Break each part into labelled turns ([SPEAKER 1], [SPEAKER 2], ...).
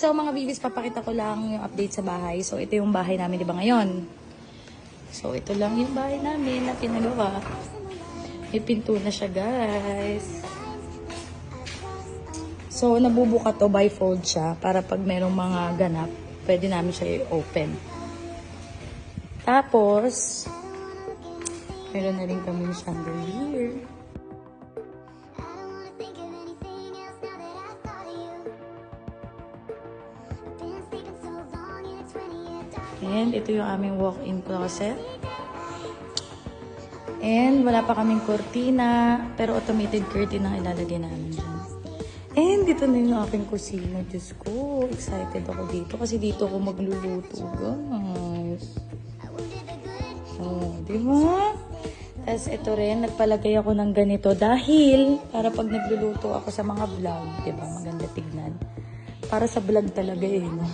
[SPEAKER 1] So mga bibis, papakita ko lang yung update sa bahay. So ito yung bahay namin, di ba ngayon? So ito lang yung bahay namin na pinagawa. May pinto na siya, guys. So nabubuka to, bifold siya para pag merong mga ganap, pwede namin siya i-open. Tapos meron na rin kami chandelier. And ito yung aming walk-in closet. And wala pa kaming kortina, pero automated curtain ang ilalagay namin dyan. And dito na yung aking kusina. Diyos ko, excited ako dito kasi dito ako magluluto, guys. Oh, di ba? Tapos ito rin, nagpalagay ako ng ganito dahil para pag nagluluto ako sa mga vlog, di ba, maganda tignan. Para sa vlog talaga eh, no?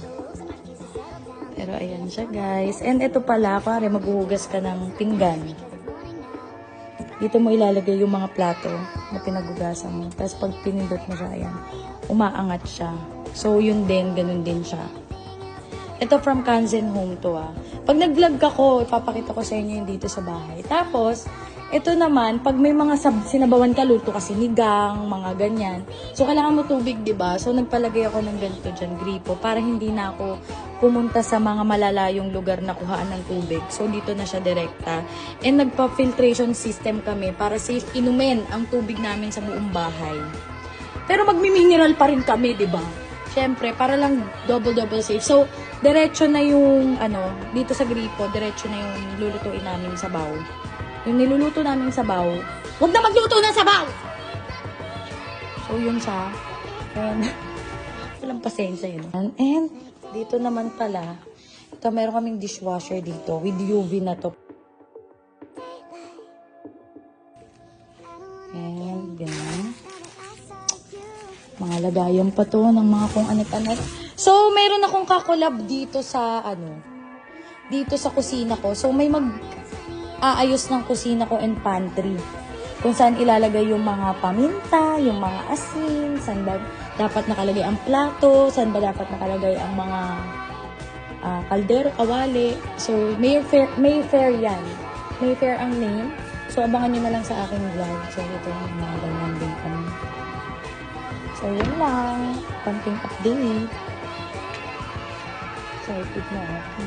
[SPEAKER 1] Pero ayan siya, guys. And ito pala, pare, maghuhugas ka ng pinggan. Dito mo ilalagay yung mga plato na pinagugasan mo. Tapos pag pinindot mo siya, ayan, umaangat siya. So, yun din, ganun din siya. Ito from Kanzen Home to, ah. Pag nag-vlog ako, ipapakita ko sa inyo yung dito sa bahay. Tapos, ito naman, pag may mga sinabawan ka, luto ka sinigang, mga ganyan. So, kailangan mo tubig, diba? So, nagpalagay ako ng ganito dyan, gripo, para hindi na ako pumunta sa mga malalayong lugar na kuhaan ng tubig. So, dito na siya direkta. And nagpa-filtration system kami para safe inumin ang tubig namin sa buong bahay. Pero magmi-mineral pa rin kami, diba? Siyempre, para lang double safe. So, diretso na yung, dito sa gripo, diretso na yung lulutuin namin sa baw. Yung niluluto namin sa baw, huwag na magluto ng sabaw! So, yun siya. And, walang pasensya yun. And, dito naman pala, ito meron kaming dishwasher dito with UV na to. And, ganyan. Mga lagayan pa to ng mga kung anet-anet. So, meron akong kakolab dito sa, dito sa kusina ko. So, may aayos ng kusina ko and pantry. Kung saan ilalagay yung mga paminta, yung mga asin, saan ba dapat nakalagay ang plato, saan ba dapat nakalagay ang mga kaldero, kawali. So, may fair yan. May fair ang name. So, abangan nyo na lang sa aking vlog. So, ito yung mga ganyan din kami. So, yun lang. Konting update. Excited na ako.